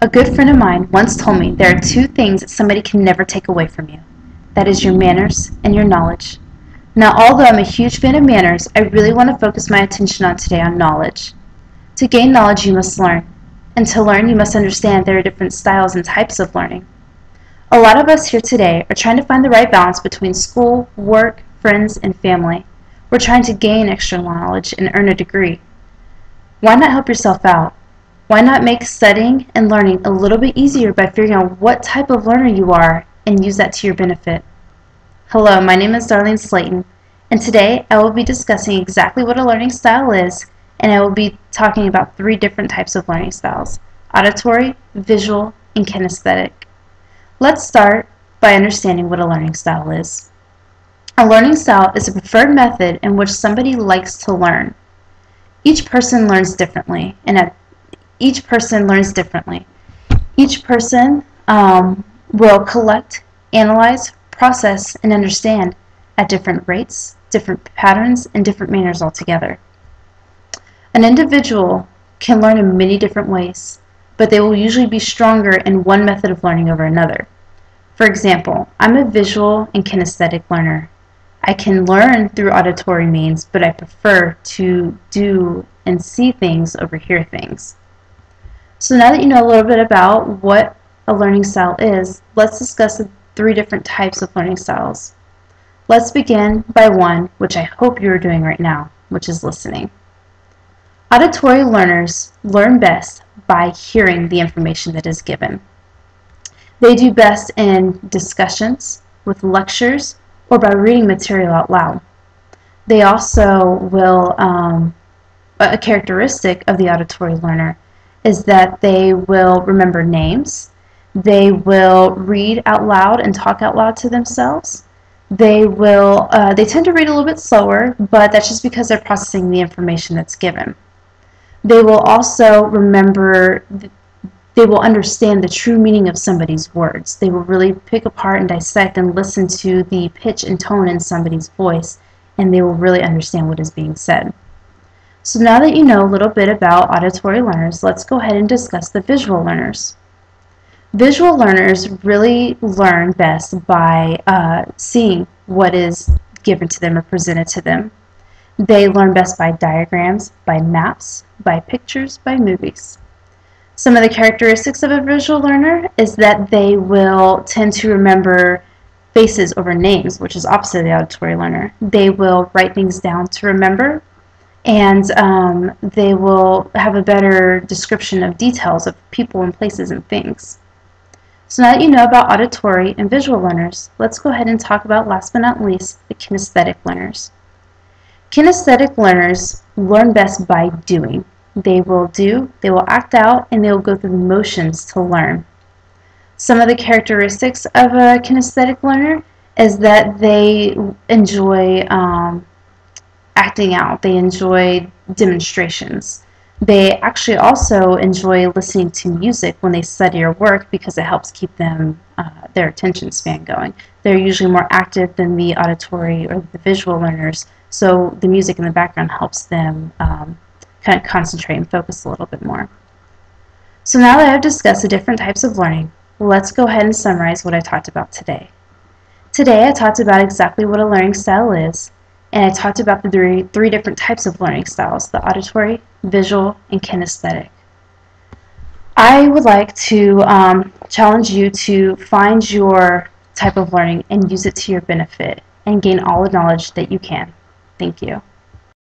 A good friend of mine once told me there are two things that somebody can never take away from you. That is your manners and your knowledge. Now, although I'm a huge fan of manners, I really want to focus my attention on today on knowledge. To gain knowledge, you must learn. And to learn, you must understand there are different styles and types of learning. A lot of us here today are trying to find the right balance between school, work, friends, and family. We're trying to gain extra knowledge and earn a degree. Why not help yourself out? Why not make studying and learning a little bit easier by figuring out what type of learner you are and use that to your benefit? Hello, my name is Darlene Slayton, and today I will be discussing exactly what a learning style is, and I will be talking about 3 different types of learning styles: auditory, visual, and kinesthetic. Let's start by understanding what a learning style is. A learning style is a preferred method in which somebody likes to learn. Each person learns differently, and each person will collect, analyze, process, and understand at different rates, different patterns, and different manners altogether. An individual can learn in many different ways, but they will usually be stronger in one method of learning over another. For example, I'm a visual and kinesthetic learner. I can learn through auditory means, but I prefer to do and see things over hear things. So now that you know a little bit about what a learning style is, let's discuss the 3 different types of learning styles. Let's begin by one, which I hope you're doing right now, which is listening. Auditory learners learn best by hearing the information that is given. They do best in discussions, with lectures, or by reading material out loud. They also will, a characteristic of the auditory learner is that they will remember names, they will read out loud and talk out loud to themselves. They tend to read a little bit slower, but that's just because they're processing the information that's given. They will also they will understand the true meaning of somebody's words. They will really pick apart and dissect and listen to the pitch and tone in somebody's voice, and they will really understand what is being said. So now that you know a little bit about auditory learners, let's go ahead and discuss the visual learners. Visual learners really learn best by seeing what is given to them or presented to them. They learn best by diagrams, by maps, by pictures, by movies. Some of the characteristics of a visual learner is that they will tend to remember faces over names, which is opposite of the auditory learner. They will write things down to remember, and they will have a better description of details of people and places and things. So now that you know about auditory and visual learners, let's go ahead and talk about, last but not least, the kinesthetic learners. Kinesthetic learners learn best by doing. They will act out, and they will go through the motions to learn. Some of the characteristics of a kinesthetic learner is that they enjoy acting out. They enjoy demonstrations. They actually also enjoy listening to music when they study or work because it helps keep them their attention span going. They're usually more active than the auditory or the visual learners, so the music in the background helps them kind of concentrate and focus a little bit more. So now that I've discussed the different types of learning, let's go ahead and summarize what I talked about today. Today I talked about exactly what a learning style is, and I talked about the 3 different types of learning styles: the auditory, visual, and kinesthetic. I would like to challenge you to find your type of learning and use it to your benefit and gain all the knowledge that you can. Thank you.